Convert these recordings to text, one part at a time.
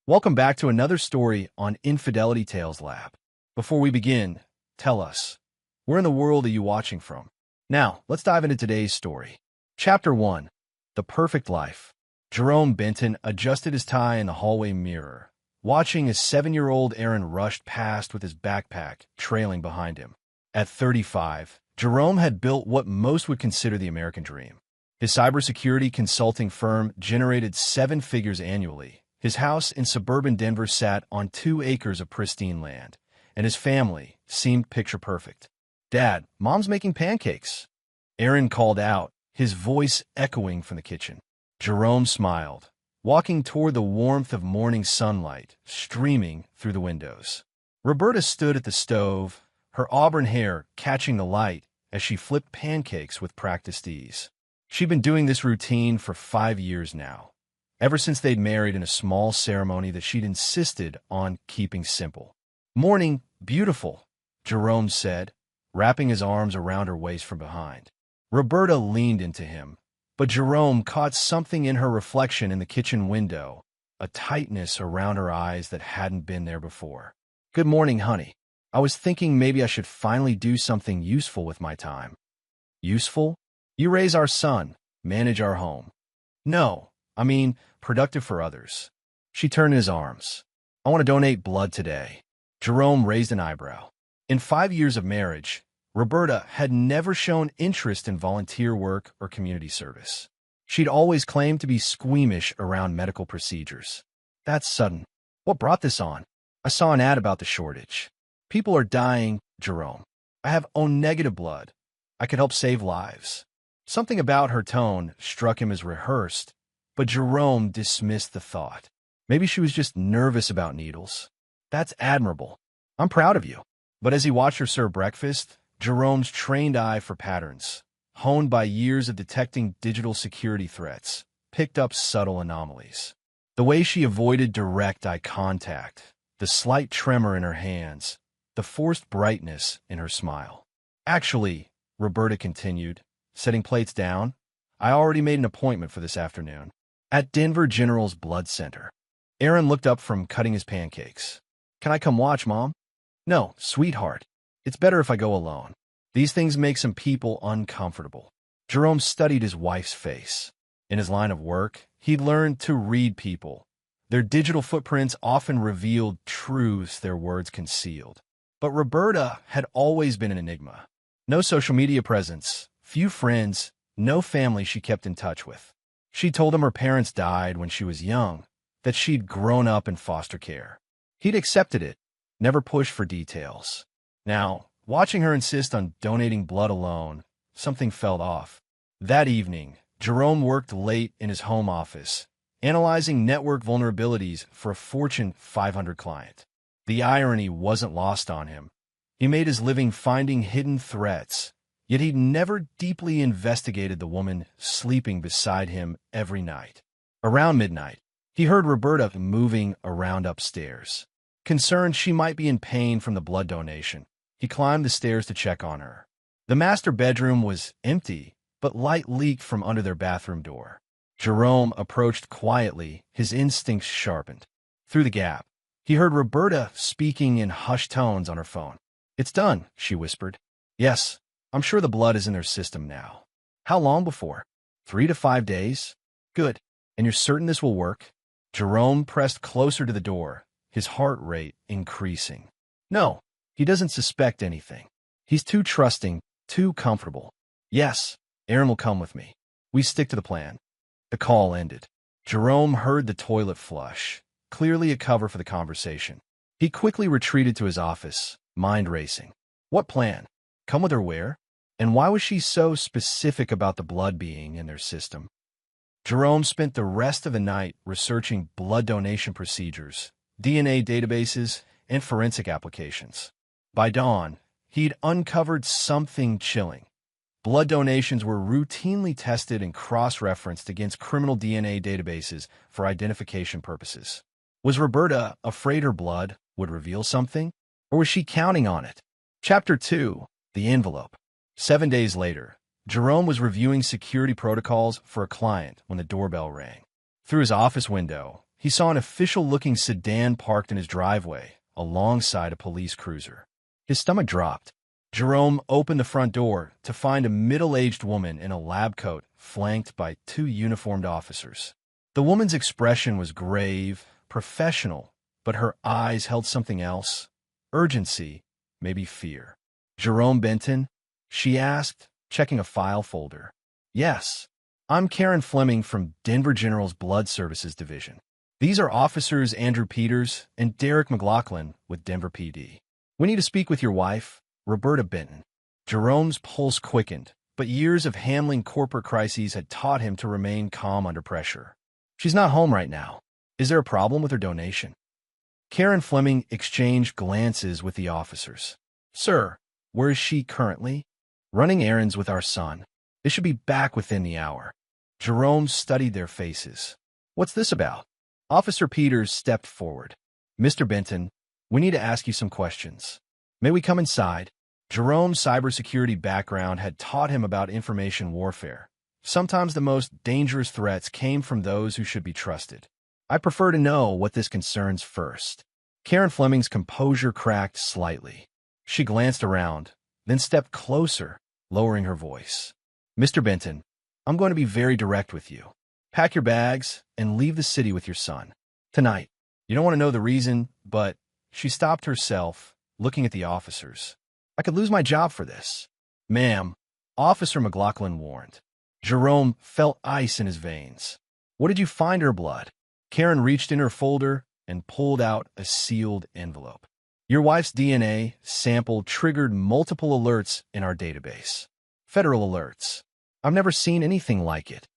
Welcome back to another story on Infidelity Tales Lab. Before we begin, tell us, where in the world are you watching from? Now, let's dive into today's story. Chapter 1. The Perfect Life. Jerome Benton adjusted his tie in the hallway mirror, watching as 7-year-old Aaron rushed past with his backpack trailing behind him. At 35, Jerome had built what most would consider the American dream. His cybersecurity consulting firm generated 7 figures annually. His house in suburban Denver sat on 2 acres of pristine land, and his family seemed picture-perfect. "Dad, Mom's making pancakes," Aaron called out, his voice echoing from the kitchen. Jerome smiled, walking toward the warmth of morning sunlight streaming through the windows. Roberta stood at the stove, her auburn hair catching the light as she flipped pancakes with practiced ease. She'd been doing this routine for 5 years now, ever since they'd married in a small ceremony that she'd insisted on keeping simple. "Morning, beautiful," Jerome said, wrapping his arms around her waist from behind. Roberta leaned into him, but Jerome caught something in her reflection in the kitchen window, a tightness around her eyes that hadn't been there before. "Good morning, honey. I was thinking maybe I should finally do something useful with my time." "Useful? You raise our son, manage our home." "No, I mean productive for others." She turned in his arms. "I want to donate blood today." Jerome raised an eyebrow. In 5 years of marriage, Roberta had never shown interest in volunteer work or community service. She'd always claimed to be squeamish around medical procedures. "That's sudden. What brought this on?" "I saw an ad about the shortage. People are dying, Jerome. I have O-negative blood. I could help save lives." Something about her tone struck him as rehearsed, but Jerome dismissed the thought. Maybe she was just nervous about needles. "That's admirable. I'm proud of you." But as he watched her serve breakfast, Jerome's trained eye for patterns, honed by years of detecting digital security threats, picked up subtle anomalies. The way she avoided direct eye contact, the slight tremor in her hands, the forced brightness in her smile. "Actually," Roberta continued, setting plates down, "I already made an appointment for this afternoon at Denver General's Blood Center." Aaron looked up from cutting his pancakes. "Can I come watch, Mom?" "No, sweetheart. It's better if I go alone. These things make some people uncomfortable." Jerome studied his wife's face. In his line of work, he'd learned to read people. Their digital footprints often revealed truths their words concealed. But Roberta had always been an enigma. No social media presence, few friends, no family she kept in touch with. She told him her parents died when she was young, that she'd grown up in foster care. He'd accepted it, never pushed for details. Now, watching her insist on donating blood alone, something felt off. That evening, Jerome worked late in his home office, analyzing network vulnerabilities for a Fortune 500 client. The irony wasn't lost on him. He made his living finding hidden threats, yet he'd never deeply investigated the woman sleeping beside him every night. Around midnight, he heard Roberta moving around upstairs. Concerned she might be in pain from the blood donation, he climbed the stairs to check on her. The master bedroom was empty, but light leaked from under their bathroom door. Jerome approached quietly, his instincts sharpened. Through the gap, he heard Roberta speaking in hushed tones on her phone. "It's done," she whispered. "Yes, I'm sure the blood is in their system now." "How long before?" 3 to 5 days." "Good. And you're certain this will work?" Jerome pressed closer to the door, his heart rate increasing. "No, he doesn't suspect anything. He's too trusting, too comfortable." "Yes, Aaron will come with me. We stick to the plan." The call ended. Jerome heard the toilet flush, clearly a cover for the conversation. He quickly retreated to his office, mind racing. What plan? Come with her where? And why was she so specific about the blood being in their system? Jerome spent the rest of the night researching blood donation procedures, DNA databases, and forensic applications. By dawn, he'd uncovered something chilling. Blood donations were routinely tested and cross-referenced against criminal DNA databases for identification purposes. Was Roberta afraid her blood would reveal something, or was she counting on it? Chapter 2. The Envelope. 7 days later, Jerome was reviewing security protocols for a client when the doorbell rang. Through his office window, he saw an official-looking sedan parked in his driveway, alongside a police cruiser. His stomach dropped. Jerome opened the front door to find a middle-aged woman in a lab coat flanked by two uniformed officers. The woman's expression was grave, professional, but her eyes held something else: urgency, maybe fear. "Jerome Benton?" she asked, checking a file folder. "Yes. I'm Karen Fleming from Denver General's Blood Services Division. These are Officers Andrew Peters and Derek McLaughlin with Denver PD. We need to speak with your wife, Roberta Benton." Jerome's pulse quickened, but years of handling corporate crises had taught him to remain calm under pressure. "She's not home right now. Is there a problem with her donation?" Karen Fleming exchanged glances with the officers. "Sir, where is she currently?" "Running errands with our son. They should be back within the hour." Jerome studied their faces. "What's this about?" Officer Peters stepped forward. "Mr. Benton, we need to ask you some questions. May we come inside?" Jerome's cybersecurity background had taught him about information warfare. Sometimes the most dangerous threats came from those who should be trusted. "I prefer to know what this concerns first." Karen Fleming's composure cracked slightly. She glanced around, then stepped closer, lowering her voice. "Mr. Benton, I'm going to be very direct with you. Pack your bags and leave the city with your son. Tonight. You don't want to know the reason, but—" She stopped herself, looking at the officers. "I could lose my job for this." "Ma'am," Officer McLaughlin warned. Jerome felt ice in his veins. "What did you find in her blood?" Karen reached in her folder and pulled out a sealed envelope. "Your wife's DNA sample triggered multiple alerts in our database. Federal alerts. I've never seen anything like it."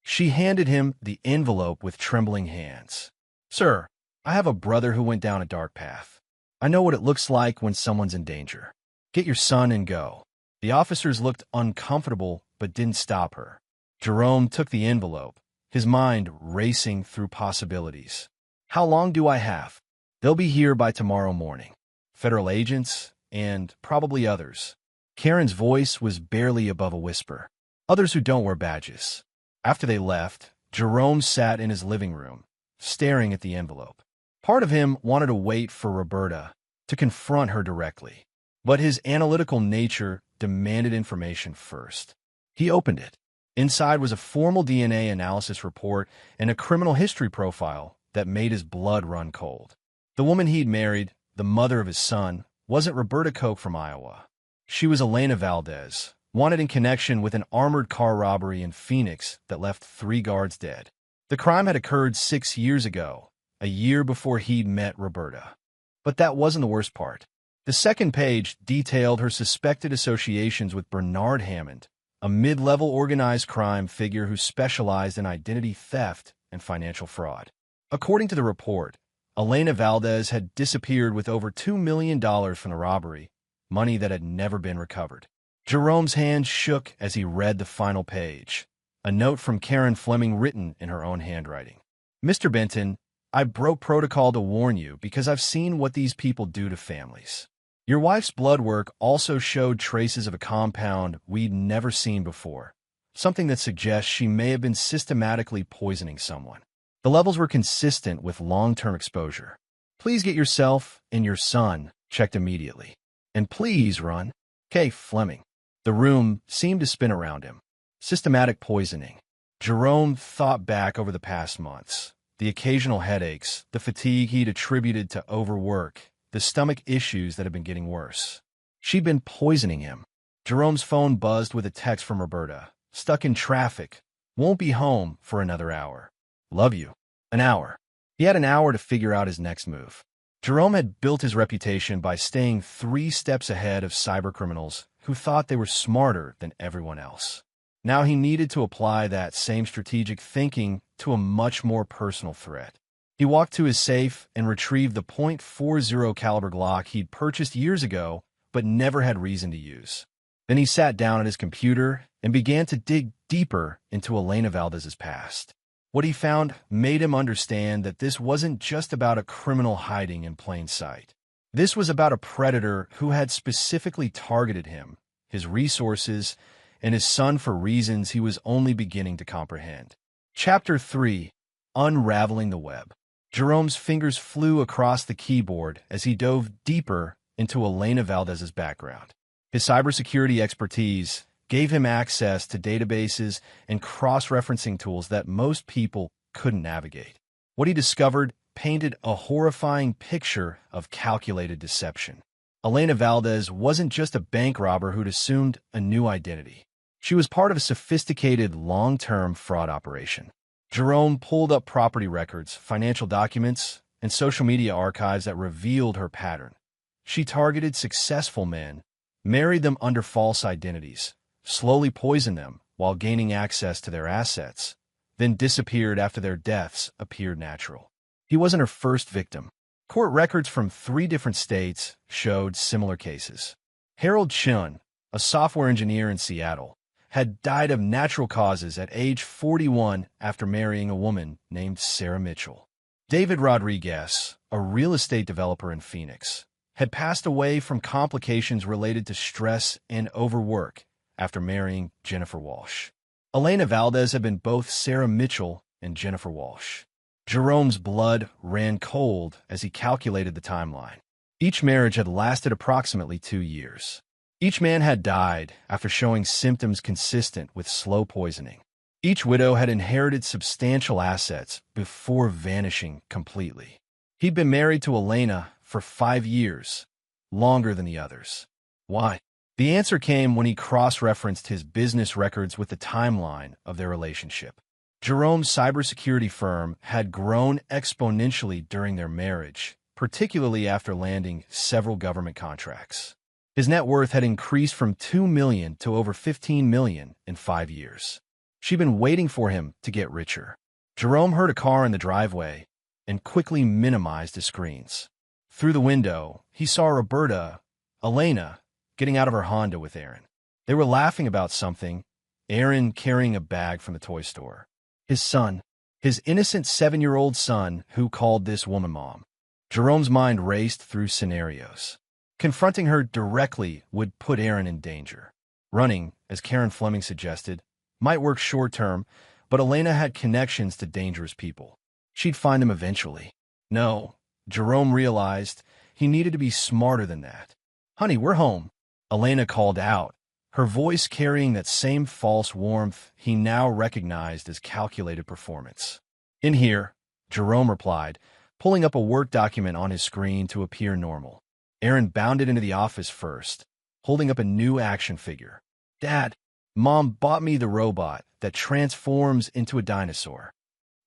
She handed him the envelope with trembling hands. "Sir, I have a brother who went down a dark path. I know what it looks like when someone's in danger. Get your son and go." The officers looked uncomfortable but didn't stop her. Jerome took the envelope, his mind racing through possibilities. "How long do I have?" "They'll be here by tomorrow morning. Federal agents and probably others." Karen's voice was barely above a whisper. "Others who don't wear badges." After they left, Jerome sat in his living room, staring at the envelope. Part of him wanted to wait for Roberta, to confront her directly. But his analytical nature demanded information first. He opened it. Inside was a formal DNA analysis report and a criminal history profile that made his blood run cold. The woman he'd married, the mother of his son, wasn't Roberta Koch from Iowa. She was Elena Valdez, wanted in connection with an armored car robbery in Phoenix that left 3 guards dead. The crime had occurred 6 years ago, a year before he'd met Roberta. But that wasn't the worst part. The second page detailed her suspected associations with Bernard Hammond, a mid-level organized crime figure who specialized in identity theft and financial fraud. According to the report, Elena Valdez had disappeared with over $2 million from the robbery, money that had never been recovered. Jerome's hand shook as he read the final page, a note from Karen Fleming written in her own handwriting. "Mr. Benton, I broke protocol to warn you because I've seen what these people do to families. Your wife's blood work also showed traces of a compound we'd never seen before, something that suggests she may have been systematically poisoning someone. The levels were consistent with long-term exposure. Please get yourself and your son checked immediately. And please run. K. Fleming." The room seemed to spin around him. Systematic poisoning. Jerome thought back over the past months. The occasional headaches, the fatigue he'd attributed to overwork, the stomach issues that had been getting worse. She'd been poisoning him. Jerome's phone buzzed with a text from Roberta. "Stuck in traffic. Won't be home for another hour. Love you." An hour. He had an hour to figure out his next move. Jerome had built his reputation by staying 3 steps ahead of cybercriminals who thought they were smarter than everyone else. Now he needed to apply that same strategic thinking to a much more personal threat. He walked to his safe and retrieved the .40 caliber Glock he'd purchased years ago but never had reason to use. Then he sat down at his computer and began to dig deeper into Elena Valdez's past. What he found made him understand that this wasn't just about a criminal hiding in plain sight. This was about a predator who had specifically targeted him, his resources, and his son for reasons he was only beginning to comprehend. Chapter 3: Unraveling the Web. Jerome's fingers flew across the keyboard as he dove deeper into Elena Valdez's background. His cybersecurity expertise gave him access to databases and cross-referencing tools that most people couldn't navigate. What he discovered painted a horrifying picture of calculated deception. Elena Valdez wasn't just a bank robber who'd assumed a new identity. She was part of a sophisticated long-term fraud operation. Jerome pulled up property records, financial documents, and social media archives that revealed her pattern. She targeted successful men, married them under false identities, slowly poisoned them while gaining access to their assets, then disappeared after their deaths appeared natural. He wasn't her first victim. Court records from 3 different states showed similar cases. Harold Chun, a software engineer in Seattle, had died of natural causes at age 41 after marrying a woman named Sarah Mitchell. David Rodriguez, a real estate developer in Phoenix, had passed away from complications related to stress and overwork after marrying Jennifer Walsh. Elena Valdez had been both Sarah Mitchell and Jennifer Walsh. Jerome's blood ran cold as he calculated the timeline. Each marriage had lasted approximately 2 years. Each man had died after showing symptoms consistent with slow poisoning. Each widow had inherited substantial assets before vanishing completely. He'd been married to Elena for 5 years, longer than the others. Why? The answer came when he cross-referenced his business records with the timeline of their relationship. Jerome's cybersecurity firm had grown exponentially during their marriage, particularly after landing several government contracts. His net worth had increased from $2 million to over $15 million in 5 years. She'd been waiting for him to get richer. Jerome heard a car in the driveway and quickly minimized his screens. Through the window, he saw Roberta, Elena, getting out of her Honda with Aaron. They were laughing about something, Aaron carrying a bag from the toy store. His son, his innocent 7-year-old son who called this woman mom. Jerome's mind raced through scenarios. Confronting her directly would put Aaron in danger. Running, as Karen Fleming suggested, might work short-term, but Elena had connections to dangerous people. She'd find them eventually. No, Jerome realized he needed to be smarter than that. "Honey, we're home," Elena called out, her voice carrying that same false warmth he now recognized as calculated performance. "In here," Jerome replied, pulling up a Word document on his screen to appear normal. Aaron bounded into the office first, holding up a new action figure. "Dad, Mom bought me the robot that transforms into a dinosaur."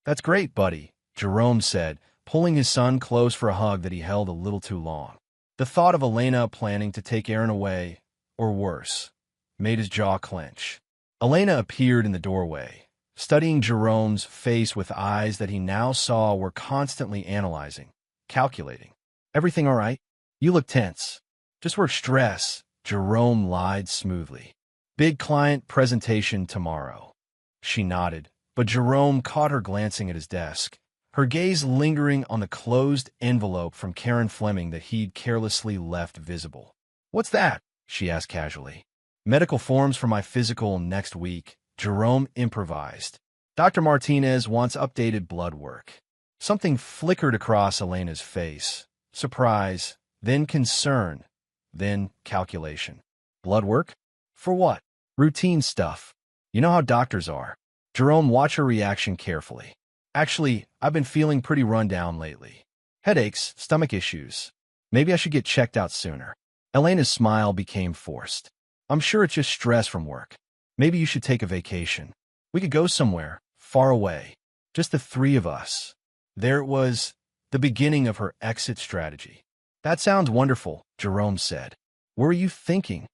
"That's great, buddy," Jerome said, pulling his son close for a hug that he held a little too long. The thought of Elena planning to take Aaron away, or worse, made his jaw clench. Elena appeared in the doorway, studying Jerome's face with eyes that he now saw were constantly analyzing, calculating. "Everything all right? You look tense." "Just work stress," Jerome lied smoothly. "Big client presentation tomorrow." She nodded, but Jerome caught her glancing at his desk, her gaze lingering on the closed envelope from Karen Fleming that he'd carelessly left visible. "What's that?" she asked casually. "Medical forms for my physical next week," Jerome improvised. "Dr. Martinez wants updated blood work." Something flickered across Elena's face. Surprise, then concern, then calculation. "Blood work? For what?" "Routine stuff. You know how doctors are." Jerome watched her reaction carefully. "Actually, I've been feeling pretty run down lately. Headaches, stomach issues. Maybe I should get checked out sooner." Elena's smile became forced. "I'm sure it's just stress from work. Maybe you should take a vacation. We could go somewhere, far away. Just the 3 of us." There it was, the beginning of her exit strategy. "That sounds wonderful," Jerome said. "Where are you thinking?"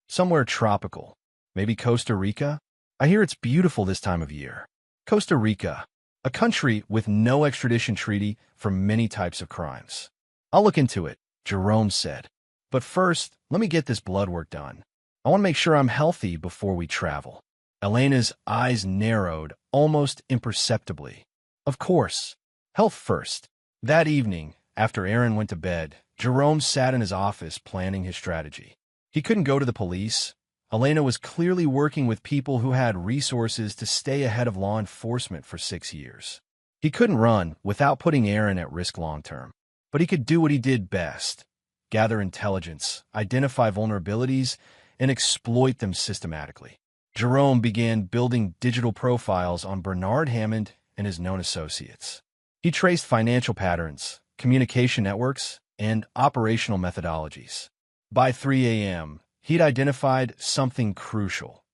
"Somewhere tropical. Maybe Costa Rica? I hear it's beautiful this time of year." Costa Rica, a country with no extradition treaty for many types of crimes. "I'll look into it," Jerome said. "But first, let me get this blood work done. I want to make sure I'm healthy before we travel." Elena's eyes narrowed almost imperceptibly. "Of course. Health first." That evening, after Aaron went to bed, Jerome sat in his office planning his strategy. He couldn't go to the police. Elena was clearly working with people who had resources to stay ahead of law enforcement for 6 years. He couldn't run without putting Aaron at risk long-term. But he could do what he did best: gather intelligence, identify vulnerabilities, and exploit them systematically. Jerome began building digital profiles on Bernard Hammond and his known associates. He traced financial patterns, communication networks, and operational methodologies. By 3 a.m., he'd identified something crucial.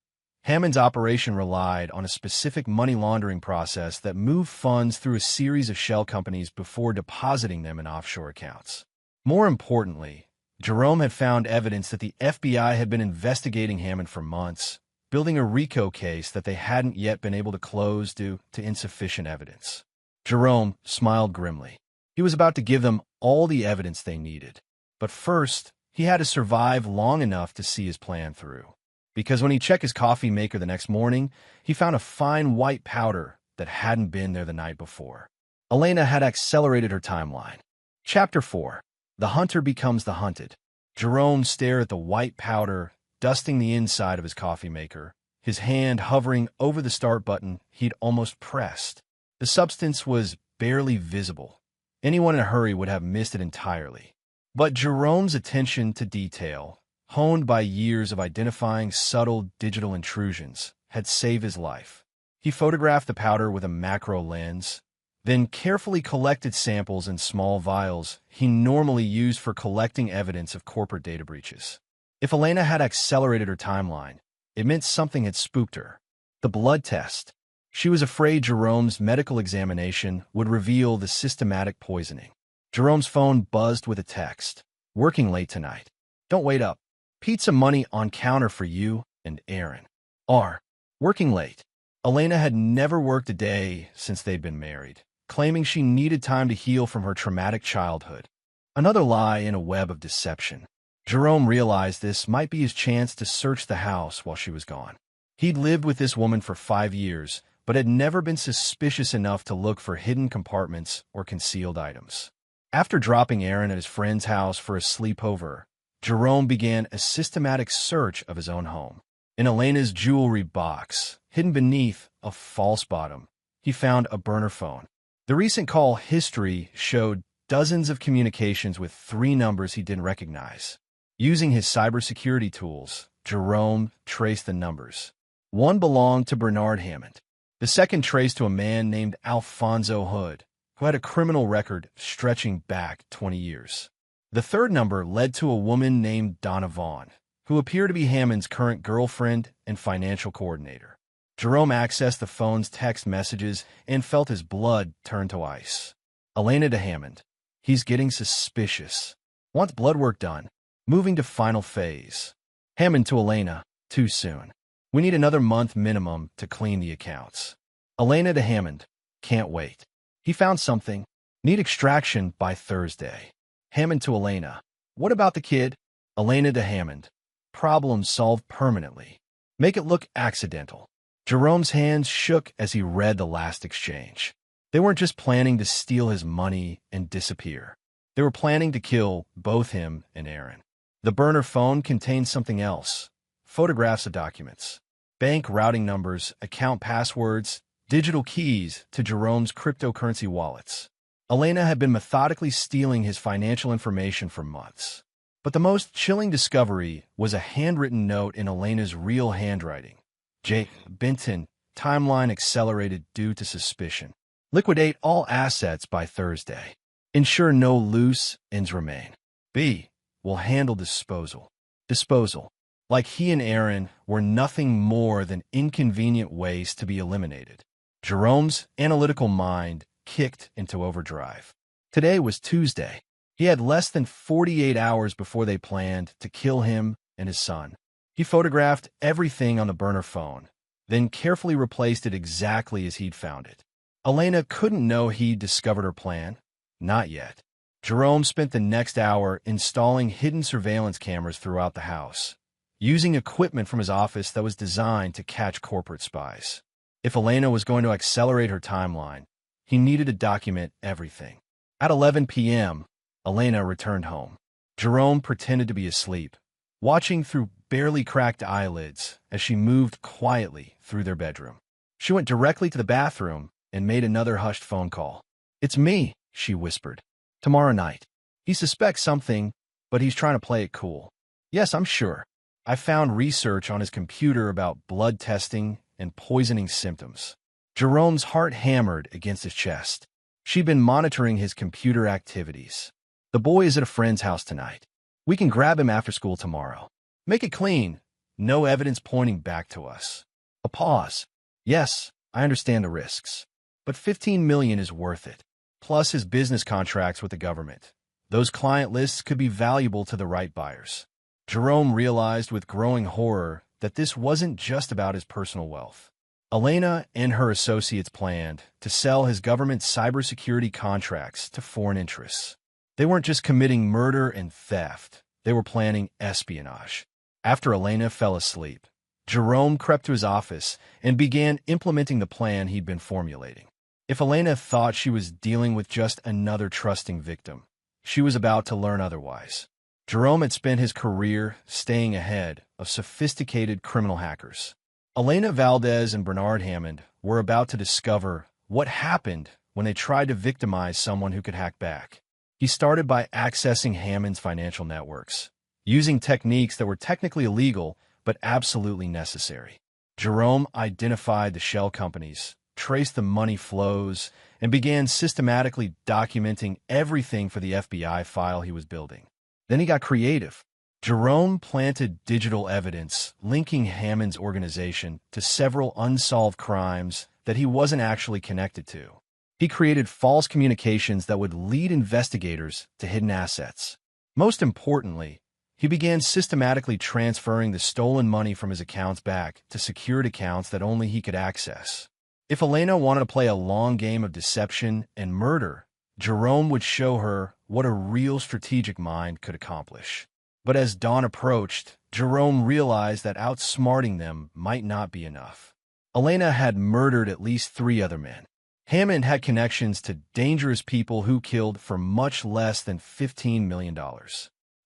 Hammond's operation relied on a specific money laundering process that moved funds through a series of shell companies before depositing them in offshore accounts. More importantly, Jerome had found evidence that the FBI had been investigating Hammond for months, building a RICO case that they hadn't yet been able to close due to insufficient evidence. Jerome smiled grimly. He was about to give them all the evidence they needed. But first, he had to survive long enough to see his plan through. Because when he checked his coffee maker the next morning, he found a fine white powder that hadn't been there the night before. Elena had accelerated her timeline. Chapter 4. The Hunter Becomes the Hunted. Jerome stared at the white powder, dusting the inside of his coffee maker, his hand hovering over the start button he'd almost pressed. The substance was barely visible. Anyone in a hurry would have missed it entirely. But Jerome's attention to detail, honed by years of identifying subtle digital intrusions, had saved his life. He photographed the powder with a macro lens, then carefully collected samples in small vials he normally used for collecting evidence of corporate data breaches. If Elena had accelerated her timeline, it meant something had spooked her. The blood test. She was afraid Jerome's medical examination would reveal the systematic poisoning. Jerome's phone buzzed with a text. "Working late tonight. Don't wait up. Pizza money on counter for you and Aaron. R. Working late." Elena had never worked a day since they'd been married, claiming she needed time to heal from her traumatic childhood. Another lie in a web of deception. Jerome realized this might be his chance to search the house while she was gone. He'd lived with this woman for 5 years, but had never been suspicious enough to look for hidden compartments or concealed items. After dropping Aaron at his friend's house for a sleepover, Jerome began a systematic search of his own home. In Elena's jewelry box, hidden beneath a false bottom, he found a burner phone. The recent call history showed dozens of communications with 3 numbers he didn't recognize. Using his cybersecurity tools, Jerome traced the numbers. One belonged to Bernard Hammond. The second traced to a man named Alfonso Hood, who had a criminal record stretching back 20 years. The third number led to a woman named Donna Vaughn, who appeared to be Hammond's current girlfriend and financial coordinator. Jerome accessed the phone's text messages and felt his blood turn to ice. Elena to Hammond. "He's getting suspicious. Wants blood work done. Moving to final phase." Hammond to Elena. "Too soon. We need another month minimum to clean the accounts." Elena to Hammond. "Can't wait. He found something. Need extraction by Thursday." Hammond to Elena. "What about the kid?" Elena to Hammond. "Problem solved permanently. Make it look accidental." Jerome's hands shook as he read the last exchange. They weren't just planning to steal his money and disappear. They were planning to kill both him and Aaron. The burner phone contained something else: photographs of documents, bank routing numbers, account passwords, digital keys to Jerome's cryptocurrency wallets. Elena had been methodically stealing his financial information for months. But the most chilling discovery was a handwritten note in Elena's real handwriting. J. Benton, timeline accelerated due to suspicion. Liquidate all assets by Thursday. Ensure no loose ends remain. B. Will handle disposal. Disposal. Like he and Aaron were nothing more than inconvenient ways to be eliminated. Jerome's analytical mind kicked into overdrive. Today was Tuesday. He had less than 48 hours before they planned to kill him and his son. He photographed everything on the burner phone, then carefully replaced it exactly as he'd found it. Elena couldn't know he'd discovered her plan. Not yet. Jerome spent the next hour installing hidden surveillance cameras throughout the house, using equipment from his office that was designed to catch corporate spies. If Elena was going to accelerate her timeline, he needed to document everything. At 11 p.m., Elena returned home. Jerome pretended to be asleep, watching through barely cracked eyelids as she moved quietly through their bedroom. She went directly to the bathroom and made another hushed phone call. "It's me," she whispered. "Tomorrow night." He suspects something, but he's trying to play it cool. "Yes, I'm sure. I found research on his computer about blood testing and poisoning symptoms." Jerome's heart hammered against his chest. She'd been monitoring his computer activities. "The boy is at a friend's house tonight. We can grab him after school tomorrow. Make it clean. No evidence pointing back to us." A pause. "Yes, I understand the risks. But $15 million is worth it. Plus his business contracts with the government. Those client lists could be valuable to the right buyers." Jerome realized with growing horror that this wasn't just about his personal wealth. Elena and her associates planned to sell his government cybersecurity contracts to foreign interests. They weren't just committing murder and theft. They were planning espionage. After Elena fell asleep, Jerome crept to his office and began implementing the plan he'd been formulating. If Elena thought she was dealing with just another trusting victim, she was about to learn otherwise. Jerome had spent his career staying ahead of sophisticated criminal hackers. Elena Valdez and Bernard Hammond were about to discover what happened when they tried to victimize someone who could hack back. He started by accessing Hammond's financial networks, using techniques that were technically illegal but absolutely necessary. Jerome identified the shell companies, traced the money flows, and began systematically documenting everything for the FBI file he was building. Then he got creative. Jerome planted digital evidence linking Hammond's organization to several unsolved crimes that he wasn't actually connected to. He created false communications that would lead investigators to hidden assets. Most importantly, he began systematically transferring the stolen money from his accounts back to secured accounts that only he could access. If Elena wanted to play a long game of deception and murder, Jerome would show her what a real strategic mind could accomplish. But as dawn approached, Jerome realized that outsmarting them might not be enough. Elena had murdered at least 3 other men. Hammond had connections to dangerous people who killed for much less than $15 million.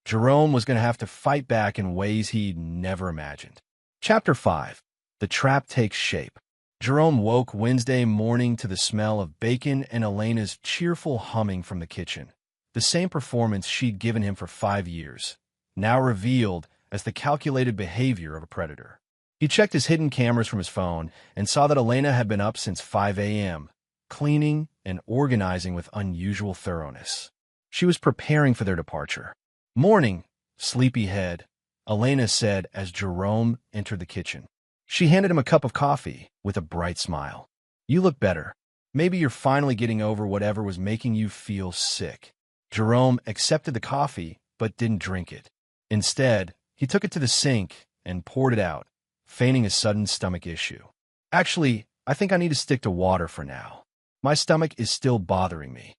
Jerome was going to have to fight back in ways he'd never imagined. Chapter 5. The Trap Takes Shape. Jerome woke Wednesday morning to the smell of bacon and Elena's cheerful humming from the kitchen. The same performance she'd given him for 5 years, now revealed as the calculated behavior of a predator. He checked his hidden cameras from his phone and saw that Elena had been up since 5 a.m., cleaning and organizing with unusual thoroughness. She was preparing for their departure. "Morning, sleepyhead," Elena said as Jerome entered the kitchen. She handed him a cup of coffee with a bright smile. "You look better. Maybe you're finally getting over whatever was making you feel sick." Jerome accepted the coffee but didn't drink it. Instead, he took it to the sink and poured it out, feigning a sudden stomach issue. "Actually, I think I need to stick to water for now. My stomach is still bothering me."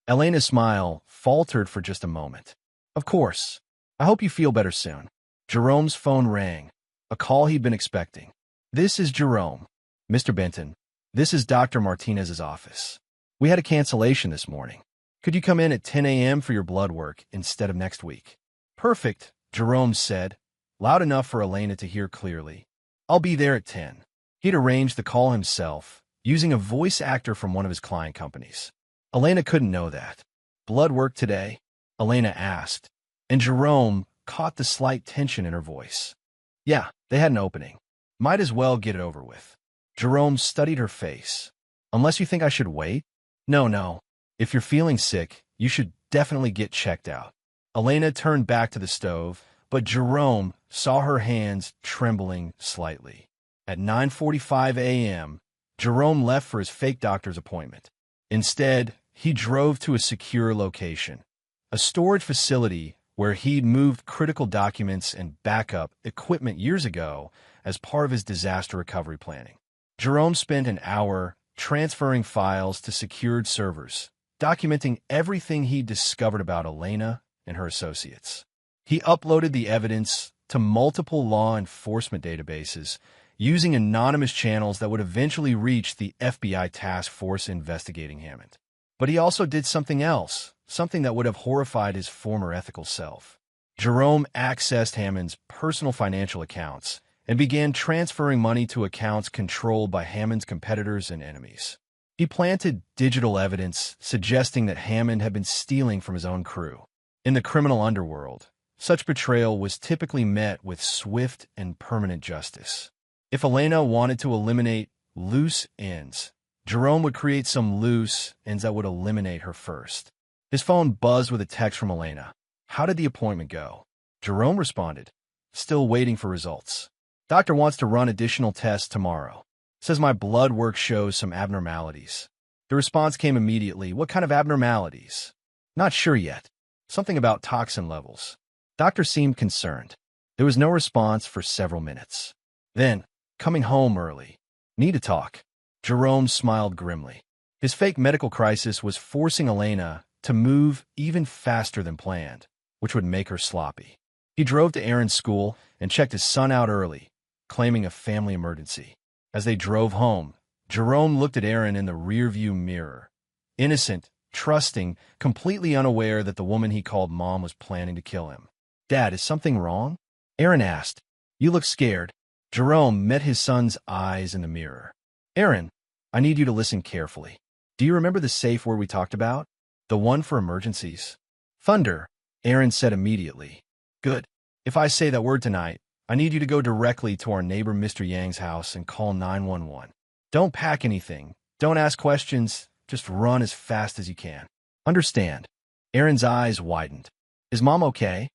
Elena's smile faltered for just a moment. "Of course. I hope you feel better soon." Jerome's phone rang, a call he'd been expecting. "This is Jerome." "Mr. Benton, this is Dr. Martinez's office. We had a cancellation this morning. Could you come in at 10 a.m. for your blood work instead of next week?" "Perfect," Jerome said, loud enough for Elena to hear clearly. "I'll be there at 10. He'd arranged the call himself, using a voice actor from one of his client companies. Elena couldn't know that. "Blood work today?" Elena asked, and Jerome caught the slight tension in her voice. "Yeah, they had an opening. Might as well get it over with." Jerome studied her face. "Unless you think I should wait?" No. If you're feeling sick, you should definitely get checked out." Elena turned back to the stove, but Jerome saw her hands trembling slightly. At 9:45 a.m., Jerome left for his fake doctor's appointment. Instead, he drove to a secure location, a storage facility where he'd moved critical documents and backup equipment years ago as part of his disaster recovery planning. Jerome spent an hour transferring files to secured servers, documenting everything he'd discovered about Elena and her associates. He uploaded the evidence to multiple law enforcement databases, using anonymous channels that would eventually reach the FBI task force investigating Hammond. But he also did something else, something that would have horrified his former ethical self. Jerome accessed Hammond's personal financial accounts and began transferring money to accounts controlled by Hammond's competitors and enemies. He planted digital evidence suggesting that Hammond had been stealing from his own crew. In the criminal underworld, such betrayal was typically met with swift and permanent justice. If Elena wanted to eliminate loose ends, Jerome would create some loose ends that would eliminate her first. His phone buzzed with a text from Elena. "How did the appointment go?" Jerome responded, "Still waiting for results. Doctor wants to run additional tests tomorrow. Says my blood work shows some abnormalities." The response came immediately. "What kind of abnormalities?" "Not sure yet. Something about toxin levels." Doctor seemed concerned. There was no response for several minutes. Then, "Coming home early. Need to talk." Jerome smiled grimly. His fake medical crisis was forcing Elena to move even faster than planned, which would make her sloppy. He drove to Aaron's school and checked his son out early, claiming a family emergency. As they drove home, Jerome looked at Aaron in the rearview mirror. Innocent, trusting, completely unaware that the woman he called mom was planning to kill him. "Dad, is something wrong?" Aaron asked. "You look scared." Jerome met his son's eyes in the mirror. "Aaron, I need you to listen carefully. Do you remember the safe word we talked about? The one for emergencies?" "Thunder," Aaron said immediately. "Good. If I say that word tonight, I need you to go directly to our neighbor Mr. Yang's house and call 911. Don't pack anything. Don't ask questions. Just run as fast as you can. Understand?" Aaron's eyes widened. "Is Mom okay?"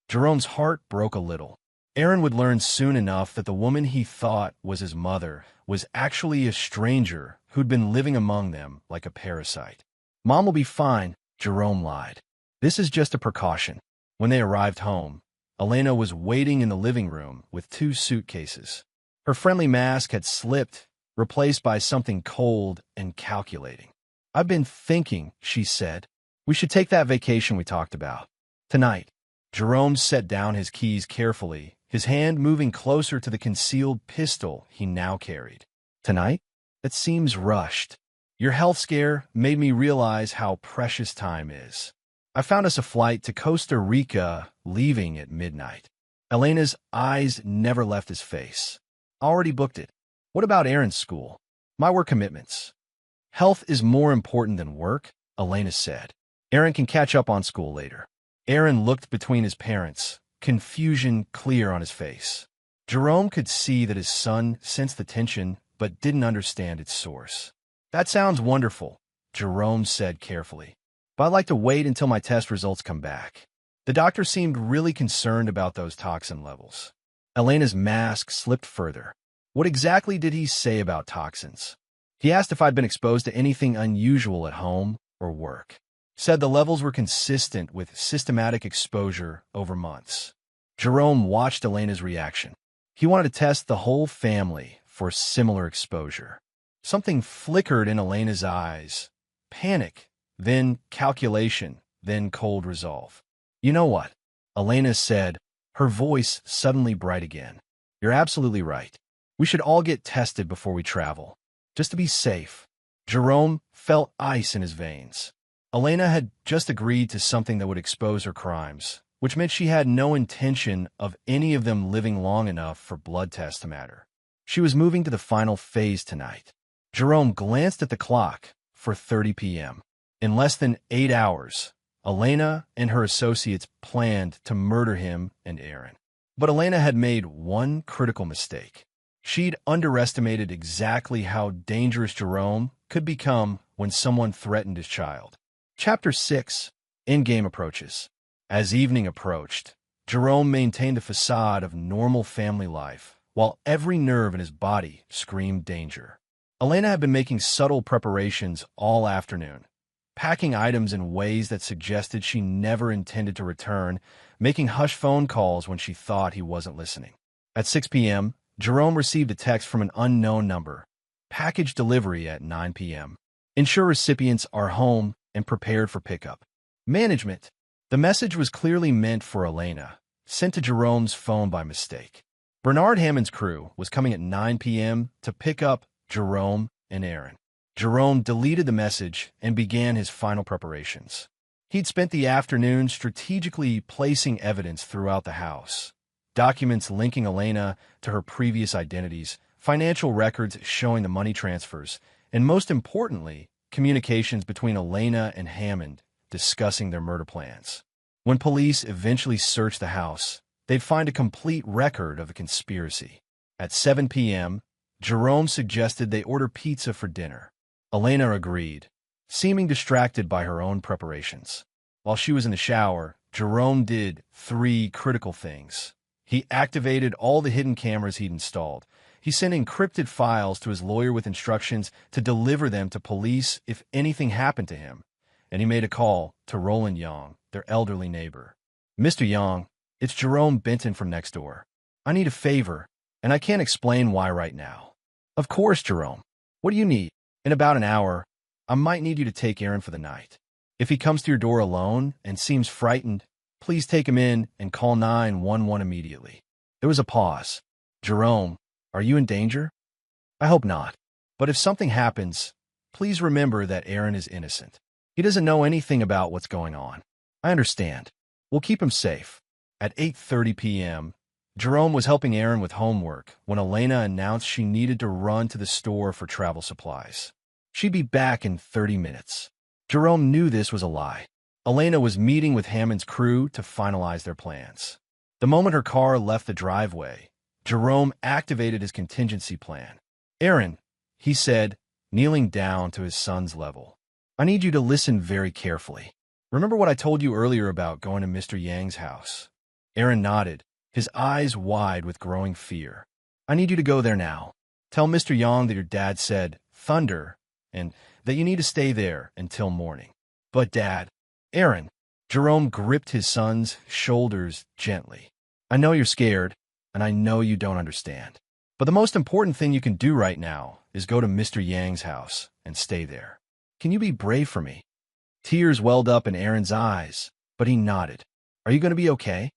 Jerome's heart broke a little. Aaron would learn soon enough that the woman he thought was his mother was actually a stranger who'd been living among them like a parasite. "Mom will be fine," Jerome lied. "This is just a precaution." When they arrived home, Elena was waiting in the living room with 2 suitcases. Her friendly mask had slipped, replaced by something cold and calculating. "I've been thinking," she said. "We should take that vacation we talked about. Tonight." Jerome set down his keys carefully, his hand moving closer to the concealed pistol he now carried. "Tonight? That seems rushed. Your health scare made me realize how precious time is. I found us a flight to Costa Rica, leaving at midnight." Elena's eyes never left his face. "Already booked it. What about Aaron's school?" "My work commitments." "Health is more important than work," Elena said. "Aaron can catch up on school later." Aaron looked between his parents, confusion clear on his face. Jerome could see that his son sensed the tension but didn't understand its source. "That sounds wonderful," Jerome said carefully. "But I'd like to wait until my test results come back." The doctor seemed really concerned about those toxin levels. Elena's mask slipped further. "What exactly did he say about toxins?" "He asked if I'd been exposed to anything unusual at home or work. Said the levels were consistent with systematic exposure over months." Jerome watched Elena's reaction. He wanted to test the whole family for similar exposure. Something flickered in Elena's eyes. Panic, then calculation, then cold resolve. "You know what?" Elena said, her voice suddenly bright again. "You're absolutely right. We should all get tested before we travel, just to be safe." Jerome felt ice in his veins. Elena had just agreed to something that would expose her crimes, which meant she had no intention of any of them living long enough for blood tests to matter. She was moving to the final phase tonight. Jerome glanced at the clock for 30 p.m. In less than 8 hours, Elena and her associates planned to murder him and Aaron. But Elena had made one critical mistake. She'd underestimated exactly how dangerous Jerome could become when someone threatened his child. Chapter 6. In-game approaches. As evening approached, Jerome maintained a facade of normal family life, while every nerve in his body screamed danger. Elena had been making subtle preparations all afternoon, packing items in ways that suggested she never intended to return, making hush phone calls when she thought he wasn't listening. At 6 p.m., Jerome received a text from an unknown number. Package delivery at 9 p.m. Ensure recipients are home and prepared for pickup. Management. The message was clearly meant for Elena, sent to Jerome's phone by mistake. Bernard Hammond's crew was coming at 9 p.m. to pick up Jerome and Aaron. Jerome deleted the message and began his final preparations. He'd spent the afternoon strategically placing evidence throughout the house. Documents linking Elena to her previous identities, financial records showing the money transfers, and most importantly, communications between Elena and Hammond discussing their murder plans. When police eventually searched the house, they'd find a complete record of a conspiracy. At 7 p.m., Jerome suggested they order pizza for dinner. Elena agreed, seeming distracted by her own preparations. While she was in the shower, Jerome did 3 critical things. He activated all the hidden cameras he'd installed. He sent encrypted files to his lawyer with instructions to deliver them to police if anything happened to him. And he made a call to Roland Young, their elderly neighbor. "Mr. Young, it's Jerome Benton from next door. I need a favor, and I can't explain why right now." "Of course, Jerome. What do you need?" "In about an hour, I might need you to take Aaron for the night. If he comes to your door alone and seems frightened, please take him in and call 911 immediately." There was a pause. "Jerome, are you in danger?" "I hope not. But if something happens, please remember that Aaron is innocent. He doesn't know anything about what's going on." "I understand. We'll keep him safe." At 8:30 p.m., Jerome was helping Aaron with homework when Elena announced she needed to run to the store for travel supplies. She'd be back in 30 minutes. Jerome knew this was a lie. Elena was meeting with Hammond's crew to finalize their plans. The moment her car left the driveway, Jerome activated his contingency plan. "Aaron," he said, kneeling down to his son's level, "I need you to listen very carefully. Remember what I told you earlier about going to Mr. Yang's house?" Aaron nodded, his eyes wide with growing fear. "I need you to go there now. Tell Mr. Yang that your dad said thunder and that you need to stay there until morning." "But Dad..." "Aaron." Jerome gripped his son's shoulders gently. "I know you're scared, and I know you don't understand. But the most important thing you can do right now is go to Mr. Yang's house and stay there. Can you be brave for me?" Tears welled up in Aaron's eyes, but he nodded. "Are you going to be okay?"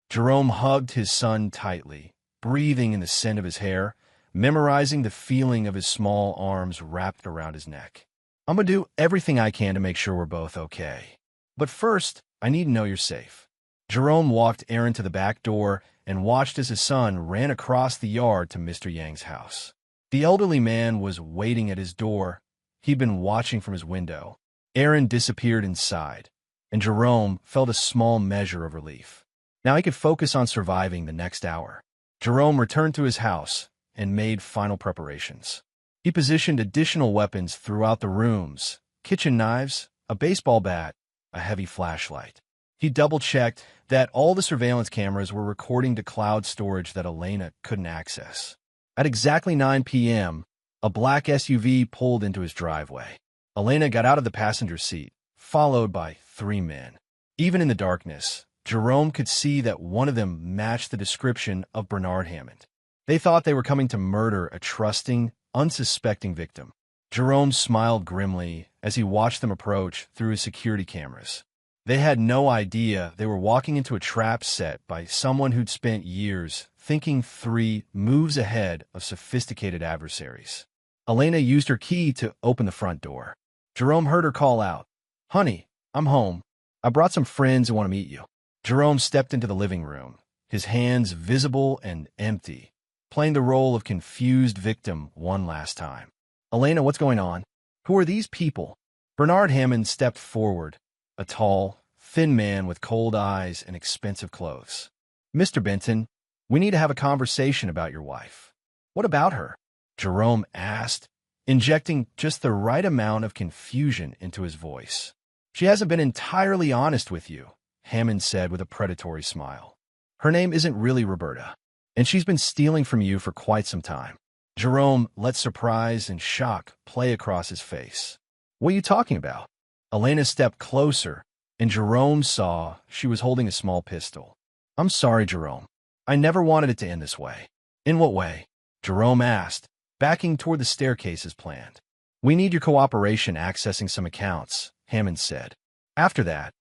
Jerome hugged his son tightly, breathing in the scent of his hair, memorizing the feeling of his small arms wrapped around his neck. "I'm going to do everything I can to make sure we're both okay. But first, I need to know you're safe." Jerome walked Aaron to the back door and watched as his son ran across the yard to Mr. Yang's house. The elderly man was waiting at his door. He'd been watching from his window. Aaron disappeared inside, and Jerome felt a small measure of relief. Now he could focus on surviving the next hour. Jerome returned to his house and made final preparations. He positioned additional weapons throughout the rooms: kitchen knives, a baseball bat, a heavy flashlight. He double-checked that all the surveillance cameras were recording to cloud storage that Elena couldn't access. At exactly 9 p.m., a black SUV pulled into his driveway. Elena got out of the passenger seat, followed by 3 men. Even in the darkness, Jerome could see that one of them matched the description of Bernard Hammond. They thought they were coming to murder a trusting, unsuspecting victim. Jerome smiled grimly as he watched them approach through his security cameras. They had no idea they were walking into a trap set by someone who'd spent years thinking 3 moves ahead of sophisticated adversaries. Elena used her key to open the front door. Jerome heard her call out, "Honey, I'm home. I brought some friends who want to meet you." Jerome stepped into the living room, his hands visible and empty, playing the role of confused victim one last time. "Elena, what's going on? Who are these people?" Bernard Hammond stepped forward, a tall, thin man with cold eyes and expensive clothes. "Mr. Benton, we need to have a conversation about your wife." "What about her?" Jerome asked, injecting just the right amount of confusion into his voice. "She hasn't been entirely honest with you," Hammond said with a predatory smile. "Her name isn't really Roberta, and she's been stealing from you for quite some time." Jerome let surprise and shock play across his face. "What are you talking about?" Elena stepped closer, and Jerome saw she was holding a small pistol. "I'm sorry, Jerome. I never wanted it to end this way." "In what way?" Jerome asked, backing toward the staircase as planned. "We need your cooperation accessing some accounts," Hammond said. "After that,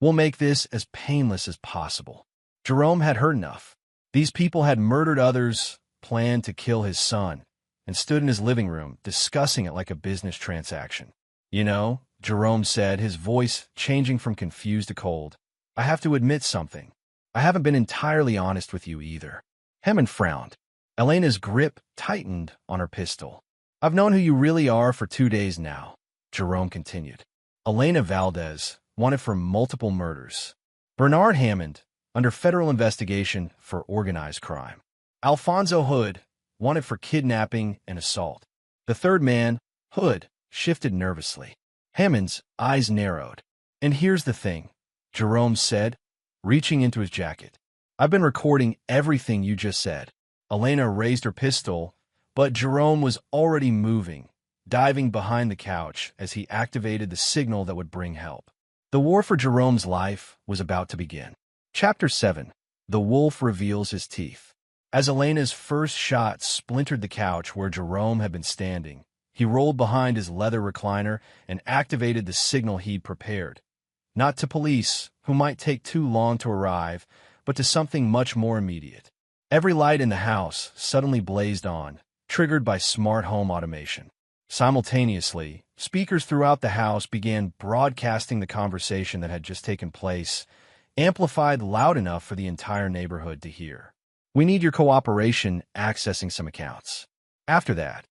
we'll make this as painless as possible." Jerome had heard enough. These people had murdered others, planned to kill his son, and stood in his living room discussing it like a business transaction. "You know," Jerome said, his voice changing from confused to cold, "I have to admit something. I haven't been entirely honest with you either." Hammond frowned. Elena's grip tightened on her pistol. I've known who you really are for 2 days now, Jerome continued. Elena Valdez, wanted for multiple murders. Bernard Hammond, under federal investigation for organized crime. Alfonso Hood, wanted for kidnapping and assault. The third man, Hood, shifted nervously. Hammond's eyes narrowed. And here's the thing, Jerome said, reaching into his jacket. I've been recording everything you just said. Elena raised her pistol, but Jerome was already moving, diving behind the couch as he activated the signal that would bring help. The war for Jerome's life was about to begin. Chapter 7. The Wolf Reveals His Teeth. As Elena's first shot splintered the couch where Jerome had been standing, he rolled behind his leather recliner and activated the signal he'd prepared. Not to police, who might take too long to arrive, but to something much more immediate. Every light in the house suddenly blazed on, triggered by smart home automation. Simultaneously, speakers throughout the house began broadcasting the conversation that had just taken place, amplified loud enough for the entire neighborhood to hear. We need your cooperation accessing some accounts. After that,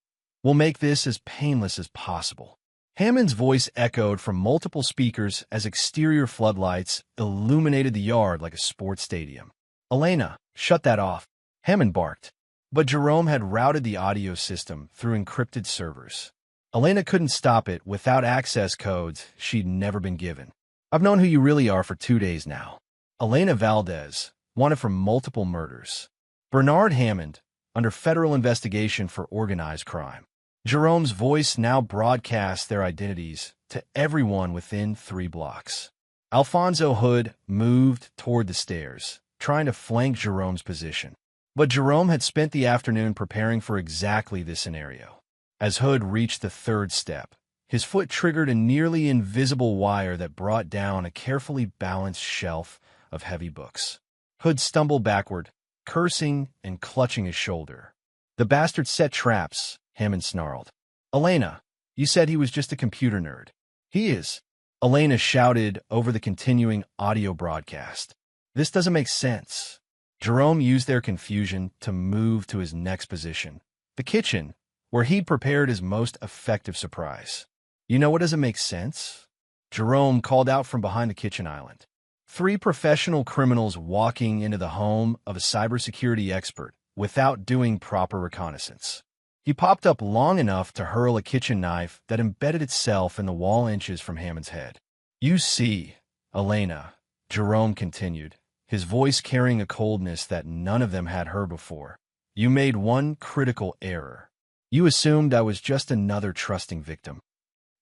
we'll make this as painless as possible. Hammond's voice echoed from multiple speakers as exterior floodlights illuminated the yard like a sports stadium. Elena, shut that off, Hammond barked. But Jerome had routed the audio system through encrypted servers. Elena couldn't stop it without access codes she'd never been given. I've known who you really are for 2 days now. Elena Valdez, wanted for multiple murders. Bernard Hammond, under federal investigation for organized crime. Jerome's voice now broadcast their identities to everyone within 3 blocks. Alfonso Hood moved toward the stairs, trying to flank Jerome's position. But Jerome had spent the afternoon preparing for exactly this scenario. As Hood reached the 3rd step, his foot triggered a nearly invisible wire that brought down a carefully balanced shelf of heavy books. Hood stumbled backward, cursing and clutching his shoulder. The bastard set traps, Hammond snarled. Elena, you said he was just a computer nerd. He is, Elena shouted over the continuing audio broadcast. This doesn't make sense. Jerome used their confusion to move to his next position, the kitchen, where he'd prepared his most effective surprise. You know what doesn't make sense? Jerome called out from behind the kitchen island. 3 professional criminals walking into the home of a cybersecurity expert without doing proper reconnaissance. He popped up long enough to hurl a kitchen knife that embedded itself in the wall inches from Hammond's head. You see, Elena, Jerome continued, his voice carrying a coldness that none of them had heard before. You made one critical error. You assumed I was just another trusting victim.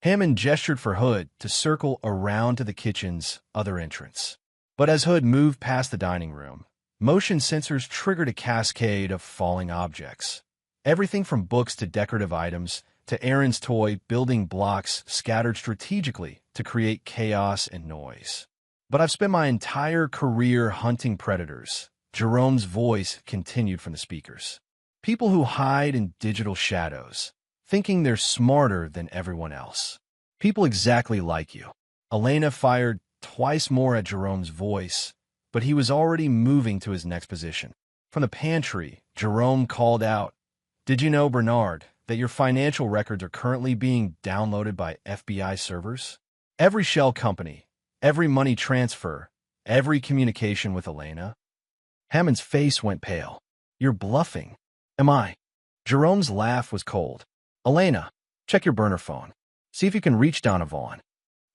Hammond gestured for Hood to circle around to the kitchen's other entrance. But as Hood moved past the dining room, motion sensors triggered a cascade of falling objects. Everything from books to decorative items to Aaron's toy building blocks scattered strategically to create chaos and noise. But I've spent my entire career hunting predators, Jerome's voice continued from the speakers. People who hide in digital shadows, thinking they're smarter than everyone else. People exactly like you. Elena fired twice more at Jerome's voice, but he was already moving to his next position. From the pantry, Jerome called out, Did you know, Bernard, that your financial records are currently being downloaded by FBI servers? Every shell company, every money transfer, every communication with Elena? Hammond's face went pale. You're bluffing. Am I? Jerome's laugh was cold. Elena, check your burner phone. See if you can reach Donovan.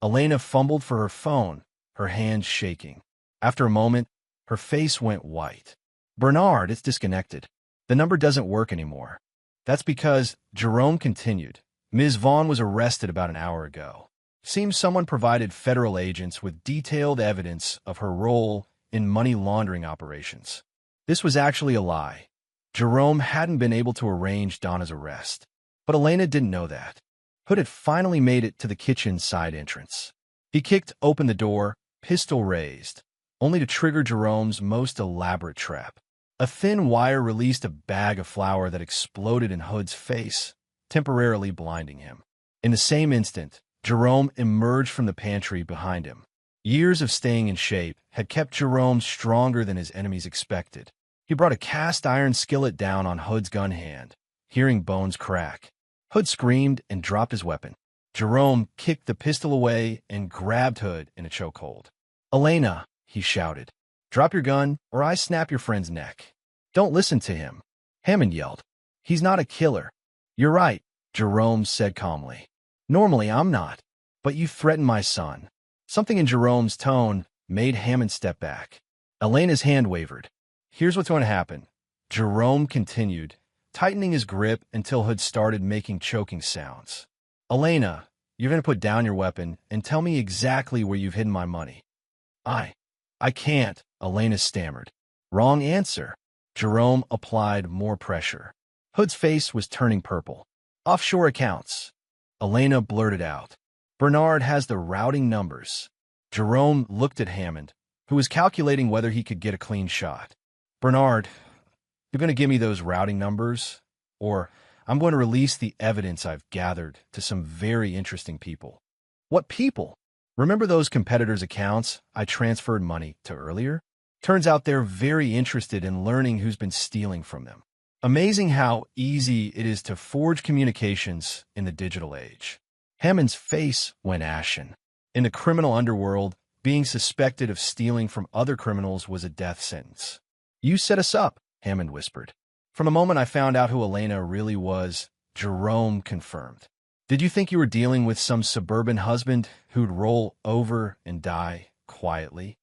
Elena fumbled for her phone, her hands shaking. After a moment, her face went white. Bernard, it's disconnected. The number doesn't work anymore. That's because, Jerome continued, Ms. Vaughn was arrested about an hour ago. Seems someone provided federal agents with detailed evidence of her role in money laundering operations. This was actually a lie. Jerome hadn't been able to arrange Donna's arrest. But Elena didn't know that. Hood had finally made it to the kitchen's side entrance. He kicked open the door, pistol raised, only to trigger Jerome's most elaborate trap. A thin wire released a bag of flour that exploded in Hood's face, temporarily blinding him. In the same instant, Jerome emerged from the pantry behind him. Years of staying in shape had kept Jerome stronger than his enemies expected. He brought a cast-iron skillet down on Hood's gun hand, hearing bones crack. Hood screamed and dropped his weapon. Jerome kicked the pistol away and grabbed Hood in a chokehold. "Elena," he shouted, "drop your gun or I snap your friend's neck." "Don't listen to him," Hammond yelled. "He's not a killer." "You're right," Jerome said calmly. "Normally I'm not, but you threatened my son." Something in Jerome's tone made Hammond step back. Elena's hand wavered. "Here's what's going to happen," Jerome continued, tightening his grip until Hood started making choking sounds. "Elena, you're going to put down your weapon and tell me exactly where you've hidden my money." I can't," Elena stammered. "Wrong answer." Jerome applied more pressure. Hood's face was turning purple. "Offshore accounts," Elena blurted out. "Bernard has the routing numbers." Jerome looked at Hammond, who was calculating whether he could get a clean shot. "Bernard, you're going to give me those routing numbers, or I'm going to release the evidence I've gathered to some very interesting people." "What people?" "Remember those competitors' accounts I transferred money to earlier? Turns out they're very interested in learning who's been stealing from them. Amazing how easy it is to forge communications in the digital age." Hammond's face went ashen. In the criminal underworld, being suspected of stealing from other criminals was a death sentence. "You set us up," Hammond whispered. "From the moment I found out who Elena really was," Jerome confirmed. "Did you think you were dealing with some suburban husband who'd roll over and die quietly?"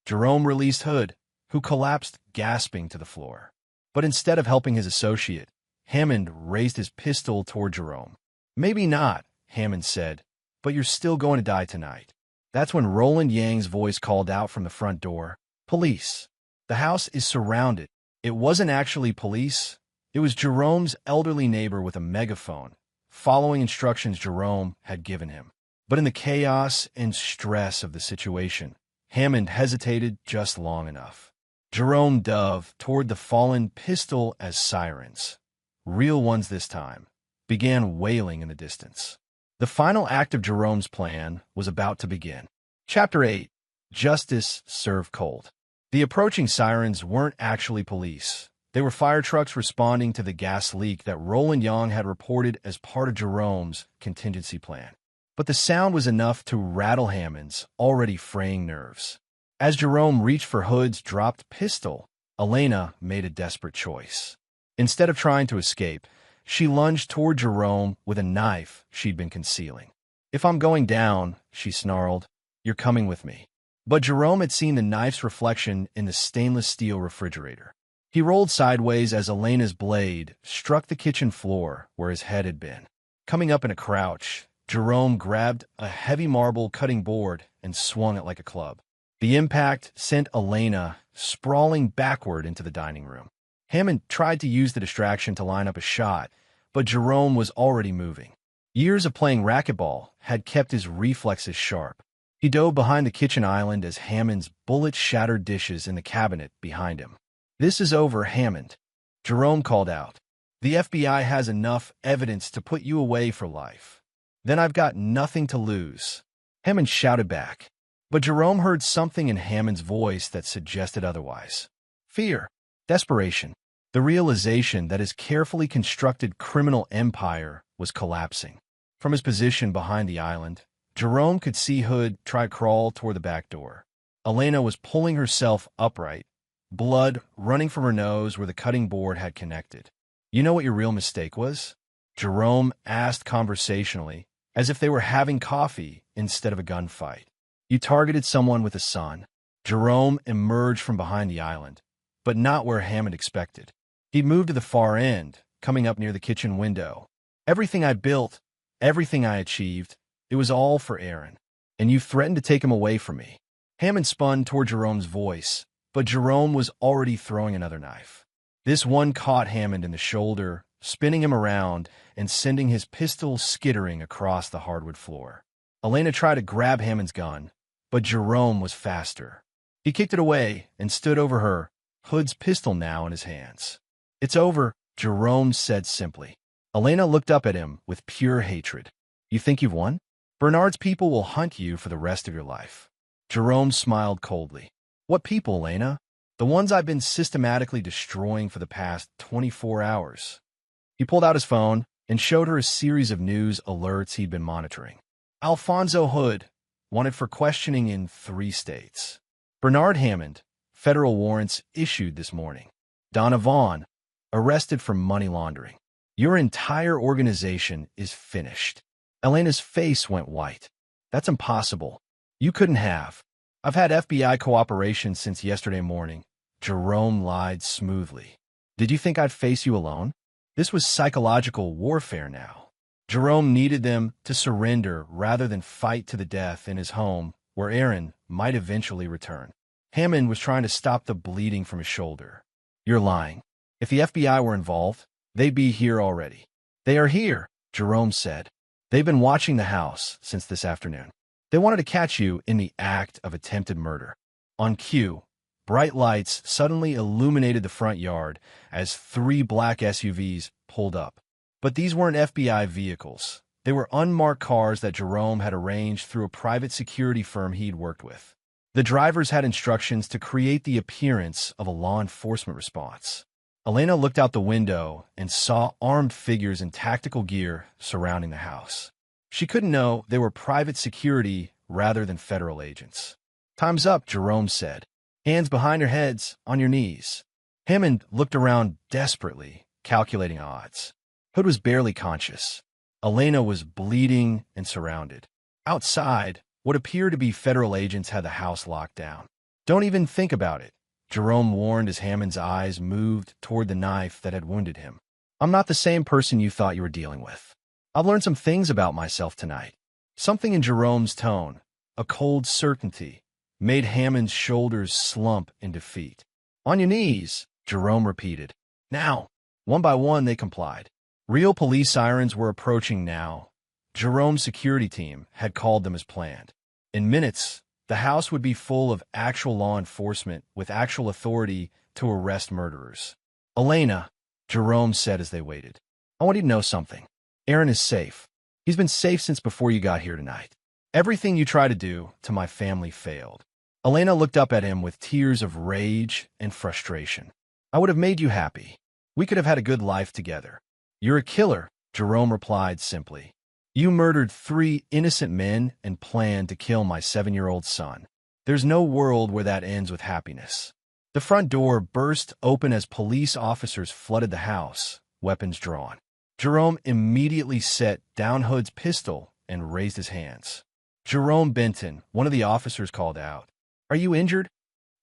Jerome released Hood, who collapsed gasping to the floor. But instead of helping his associate, Hammond raised his pistol toward Jerome. "Maybe not," Hammond said, "but you're still going to die tonight." That's when Roland Yang's voice called out from the front door, "Police! The house is surrounded." It wasn't actually police. It was Jerome's elderly neighbor with a megaphone, following instructions Jerome had given him. But in the chaos and stress of the situation, Hammond hesitated just long enough. Jerome dove toward the fallen pistol as sirens, real ones this time, began wailing in the distance. The final act of Jerome's plan was about to begin. Chapter 8. Justice Served Cold. The approaching sirens weren't actually police. They were fire trucks responding to the gas leak that Roland Yang had reported as part of Jerome's contingency plan. But the sound was enough to rattle Hammond's already fraying nerves. As Jerome reached for Hood's dropped pistol, Elena made a desperate choice. Instead of trying to escape, she lunged toward Jerome with a knife she'd been concealing. "If I'm going down," she snarled, "you're coming with me." But Jerome had seen the knife's reflection in the stainless steel refrigerator. He rolled sideways as Elena's blade struck the kitchen floor where his head had been. Coming up in a crouch, Jerome grabbed a heavy marble cutting board and swung it like a club. The impact sent Elena sprawling backward into the dining room. Hammond tried to use the distraction to line up a shot, but Jerome was already moving. Years of playing racquetball had kept his reflexes sharp. He dove behind the kitchen island as Hammond's bullet shattered dishes in the cabinet behind him. "This is over, Hammond," Jerome called out. "The FBI has enough evidence to put you away for life. Then I've got nothing to lose." Hammond shouted back, but Jerome heard something in Hammond's voice that suggested otherwise. Fear, desperation, the realization that his carefully constructed criminal empire was collapsing. From his position behind the island, Jerome could see Hood try to crawl toward the back door. Elena was pulling herself upright, blood running from her nose where the cutting board had connected. "You know what your real mistake was?" Jerome asked conversationally, as if they were having coffee instead of a gunfight. "You targeted someone with a son." Jerome emerged from behind the island, but not where Hammond expected. He'd moved to the far end, coming up near the kitchen window. "Everything I built, everything I achieved, it was all for Aaron, and you threatened to take him away from me." Hammond spun toward Jerome's voice, but Jerome was already throwing another knife. This one caught Hammond in the shoulder, spinning him around and sending his pistol skittering across the hardwood floor. Elena tried to grab Hammond's gun, but Jerome was faster. He kicked it away and stood over her, Hood's pistol now in his hands. "It's over," Jerome said simply. Elena looked up at him with pure hatred. "You think you've won? Bernard's people will hunt you for the rest of your life." Jerome smiled coldly. "What people, Elena?" "The ones I've been systematically destroying for the past 24 hours. He pulled out his phone and showed her a series of news alerts he'd been monitoring. Alfonso Hood, wanted for questioning in 3 states. Bernard Hammond, federal warrants issued this morning. Donna Vaughn, arrested for money laundering. Your entire organization is finished. Elena's face went white. That's impossible. You couldn't have. I've had FBI cooperation since yesterday morning. Jerome lied smoothly. Did you think I'd face you alone? This was psychological warfare now. Jerome needed them to surrender rather than fight to the death in his home, where Aaron might eventually return. Hammond was trying to stop the bleeding from his shoulder. You're lying. If the FBI were involved, they'd be here already. They are here, Jerome said. They've been watching the house since this afternoon. They wanted to catch you in the act of attempted murder. On cue, bright lights suddenly illuminated the front yard as 3 black SUVs pulled up. But these weren't FBI vehicles. They were unmarked cars that Jerome had arranged through a private security firm he'd worked with. The drivers had instructions to create the appearance of a law enforcement response. Elena looked out the window and saw armed figures in tactical gear surrounding the house. She couldn't know they were private security rather than federal agents. Time's up, Jerome said. Hands behind your heads, on your knees. Hammond looked around desperately, calculating odds. Hood was barely conscious. Elena was bleeding and surrounded. Outside, what appeared to be federal agents had the house locked down. Don't even think about it, Jerome warned as Hammond's eyes moved toward the knife that had wounded him. I'm not the same person you thought you were dealing with. I've learned some things about myself tonight. Something in Jerome's tone, a cold certainty, made Hammond's shoulders slump in defeat. On your knees, Jerome repeated. Now, one by one they complied. Real police sirens were approaching now. Jerome's security team had called them as planned. In minutes, the house would be full of actual law enforcement with actual authority to arrest murderers. Elena, Jerome said as they waited, I want you to know something. Aaron is safe. He's been safe since before you got here tonight. Everything you tried to do to my family failed. Elena looked up at him with tears of rage and frustration. I would have made you happy. We could have had a good life together. You're a killer, Jerome replied simply. You murdered 3 innocent men and planned to kill my 7-year-old son. There's no world where that ends with happiness. The front door burst open as police officers flooded the house, weapons drawn. Jerome immediately set down Hood's pistol and raised his hands. Jerome Benton, one of the officers, called out. Are you injured?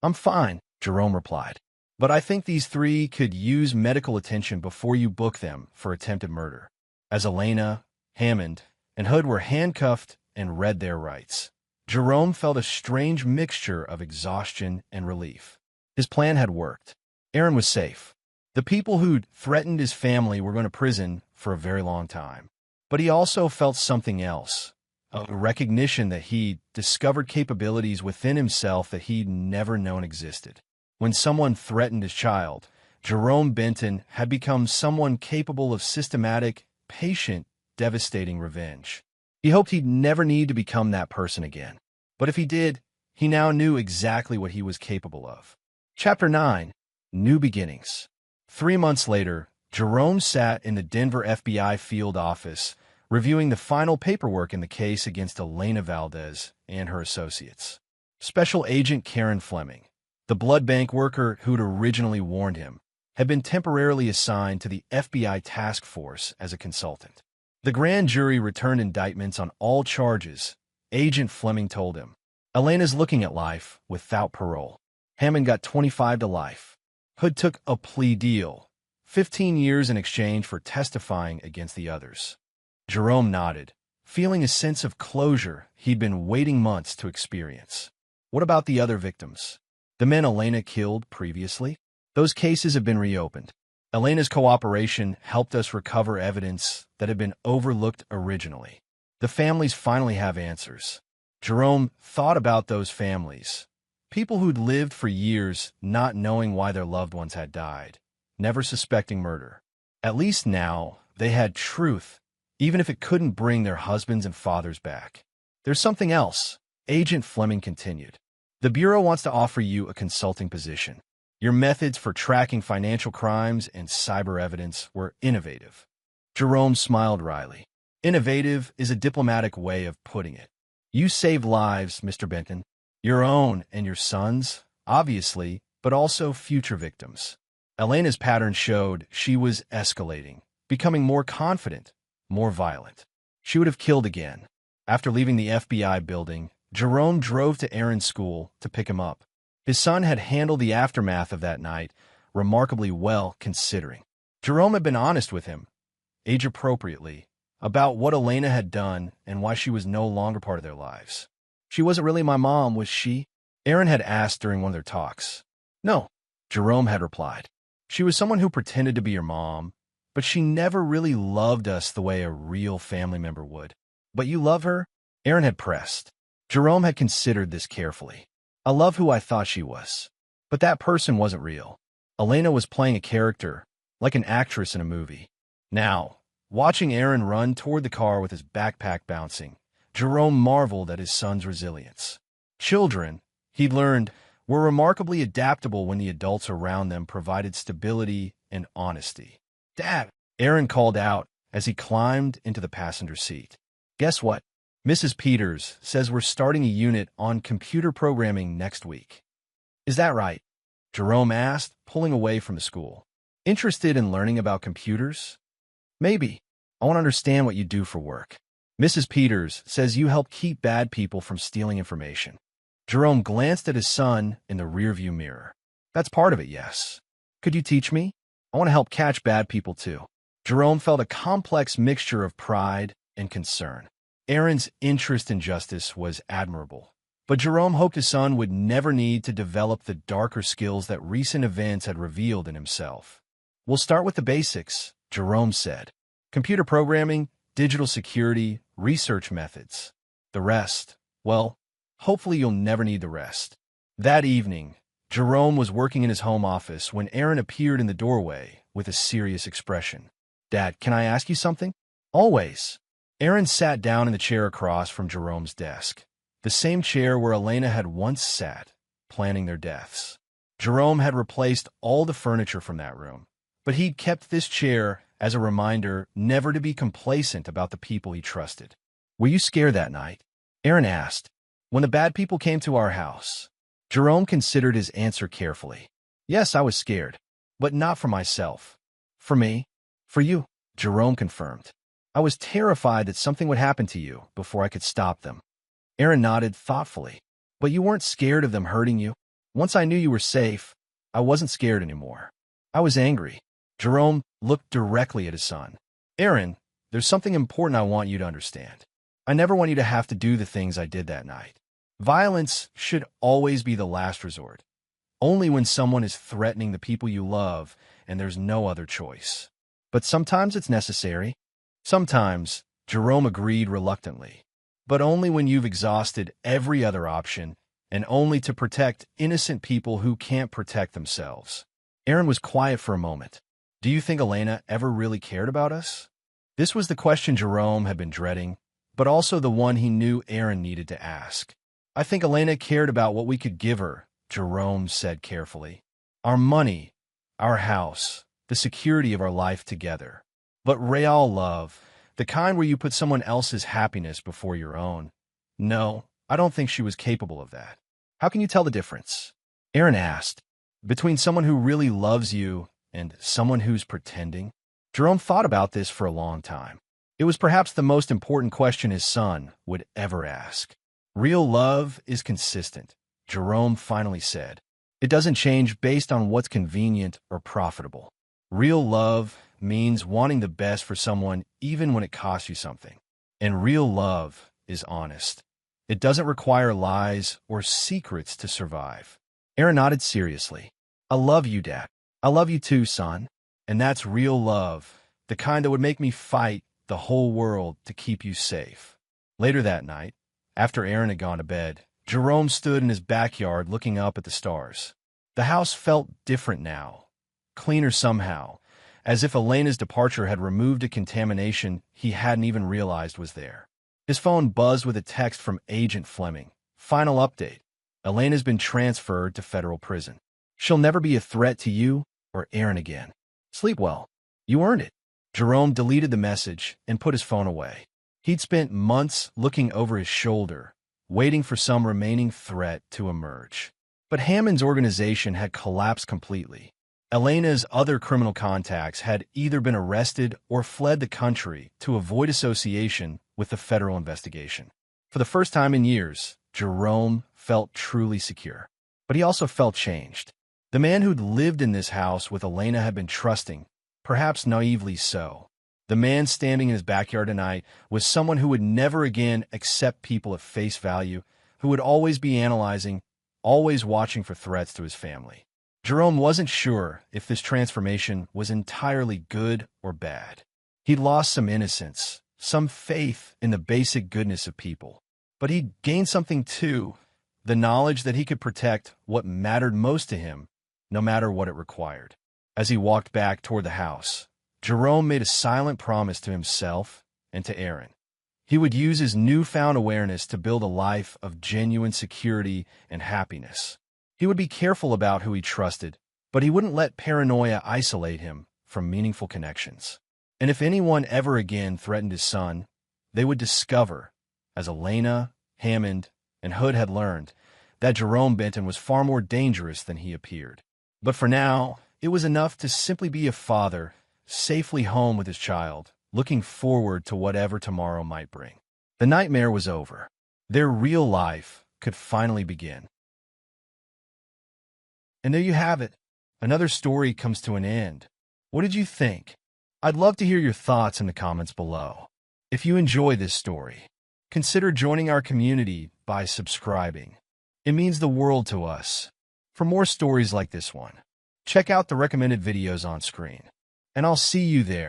I'm fine, Jerome replied. But I think these 3 could use medical attention before you book them for attempted murder. As Elena, Hammond, and Hood were handcuffed and read their rights, Jerome felt a strange mixture of exhaustion and relief. His plan had worked. Aaron was safe. The people who'd threatened his family were going to prison for a very long time. But he also felt something else, a recognition that he'd discovered capabilities within himself that he'd never known existed. When someone threatened his child, Jerome Benton had become someone capable of systematic, patient, devastating revenge. He hoped he'd never need to become that person again. But if he did, he now knew exactly what he was capable of. Chapter 9. New Beginnings. 3 months later, Jerome sat in the Denver FBI field office, reviewing the final paperwork in the case against Elena Valdez and her associates. Special Agent Karen Fleming, the blood bank worker who'd originally warned him, had been temporarily assigned to the FBI task force as a consultant. The grand jury returned indictments on all charges, Agent Fleming told him. Elena's looking at life without parole. Hammond got 25 to life. Hood took a plea deal, 15 years in exchange for testifying against the others. Jerome nodded, feeling a sense of closure he'd been waiting months to experience. What about the other victims? The men Elena killed previously? Those cases have been reopened. Elena's cooperation helped us recover evidence that had been overlooked originally. The families finally have answers. Jerome thought about those families, people who'd lived for years not knowing why their loved ones had died, never suspecting murder. At least now, they had truth, even if it couldn't bring their husbands and fathers back. There's something else, Agent Fleming continued. The Bureau wants to offer you a consulting position. Your methods for tracking financial crimes and cyber evidence were innovative. Jerome smiled wryly. Innovative is a diplomatic way of putting it. You saved lives, Mr. Benton. Your own and your son's, obviously, but also future victims. Elena's pattern showed she was escalating, becoming more confident, more violent. She would have killed again. After leaving the FBI building, Jerome drove to Aaron's school to pick him up. His son had handled the aftermath of that night remarkably well, considering. Jerome had been honest with him, age-appropriately, about what Elena had done and why she was no longer part of their lives. She wasn't really my mom, was she? Aaron had asked during one of their talks. No, Jerome had replied. She was someone who pretended to be your mom, but she never really loved us the way a real family member would. But you love her? Aaron had pressed. Jerome had considered this carefully. I love who I thought she was. But that person wasn't real. Elena was playing a character, like an actress in a movie. Now, watching Aaron run toward the car with his backpack bouncing, Jerome marveled at his son's resilience. Children, he learned, were remarkably adaptable when the adults around them provided stability and honesty. Dad, Aaron called out as he climbed into the passenger seat. Guess what? Mrs. Peters says we're starting a unit on computer programming next week. Is that right? Jerome asked, pulling away from the school. Interested in learning about computers? Maybe. I want to understand what you do for work. Mrs. Peters says you help keep bad people from stealing information. Jerome glanced at his son in the rearview mirror. That's part of it, yes. Could you teach me? I want to help catch bad people too. Jerome felt a complex mixture of pride and concern. Aaron's interest in justice was admirable, but Jerome hoped his son would never need to develop the darker skills that recent events had revealed in himself. We'll start with the basics, Jerome said. Computer programming, digital security, research methods. The rest, well, hopefully you'll never need the rest. That evening, Jerome was working in his home office when Aaron appeared in the doorway with a serious expression. Dad, can I ask you something? Always. Aaron sat down in the chair across from Jerome's desk, the same chair where Elena had once sat, planning their deaths. Jerome had replaced all the furniture from that room, but he'd kept this chair as a reminder never to be complacent about the people he trusted. Were you scared that night? Aaron asked. When the bad people came to our house. Jerome considered his answer carefully. Yes, I was scared, but not for myself. For me? For you, Jerome confirmed. I was terrified that something would happen to you before I could stop them. Aaron nodded thoughtfully. But you weren't scared of them hurting you? Once I knew you were safe, I wasn't scared anymore. I was angry. Jerome looked directly at his son. Aaron, there's something important I want you to understand. I never want you to have to do the things I did that night. Violence should always be the last resort. Only when someone is threatening the people you love and there's no other choice. But sometimes it's necessary. Sometimes, Jerome agreed reluctantly, but only when you've exhausted every other option and only to protect innocent people who can't protect themselves. Aaron was quiet for a moment. Do you think Elena ever really cared about us? This was the question Jerome had been dreading, but also the one he knew Aaron needed to ask. I think Elena cared about what we could give her, Jerome said carefully. Our money, our house, the security of our life together. But real love, the kind where you put someone else's happiness before your own. No, I don't think she was capable of that. How can you tell the difference? Aaron asked. Between someone who really loves you and someone who's pretending? Jerome thought about this for a long time. It was perhaps the most important question his son would ever ask. Real love is consistent, Jerome finally said. It doesn't change based on what's convenient or profitable. Real love means wanting the best for someone even when it costs you something. And real love is honest. It doesn't require lies or secrets to survive. Aaron nodded seriously. I love you, Dad. I love you too, son. And that's real love, the kind that would make me fight the whole world to keep you safe. Later that night, after Aaron had gone to bed, Jerome stood in his backyard looking up at the stars. The house felt different now, cleaner somehow, as if Elena's departure had removed a contamination he hadn't even realized was there. His phone buzzed with a text from Agent Fleming. Final update. Elena's been transferred to federal prison. She'll never be a threat to you or Aaron again. Sleep well. You earned it. Jerome deleted the message and put his phone away. He'd spent months looking over his shoulder, waiting for some remaining threat to emerge. But Hammond's organization had collapsed completely. Elena's other criminal contacts had either been arrested or fled the country to avoid association with the federal investigation. For the first time in years, Jerome felt truly secure. But he also felt changed. The man who'd lived in this house with Elena had been trusting, perhaps naively so. The man standing in his backyard tonight was someone who would never again accept people at face value, who would always be analyzing, always watching for threats to his family. Jerome wasn't sure if this transformation was entirely good or bad. He'd lost some innocence, some faith in the basic goodness of people. But he'd gained something too, the knowledge that he could protect what mattered most to him, no matter what it required. As he walked back toward the house, Jerome made a silent promise to himself and to Aaron. He would use his newfound awareness to build a life of genuine security and happiness. He would be careful about who he trusted, but he wouldn't let paranoia isolate him from meaningful connections. And if anyone ever again threatened his son, they would discover, as Elena, Hammond, and Hood had learned, that Jerome Benton was far more dangerous than he appeared. But for now, it was enough to simply be a father, safely home with his child, looking forward to whatever tomorrow might bring. The nightmare was over. Their real life could finally begin. And there you have it. Another story comes to an end. What did you think? I'd love to hear your thoughts in the comments below. If you enjoy this story, consider joining our community by subscribing. It means the world to us. For more stories like this one, check out the recommended videos on screen. And I'll see you there.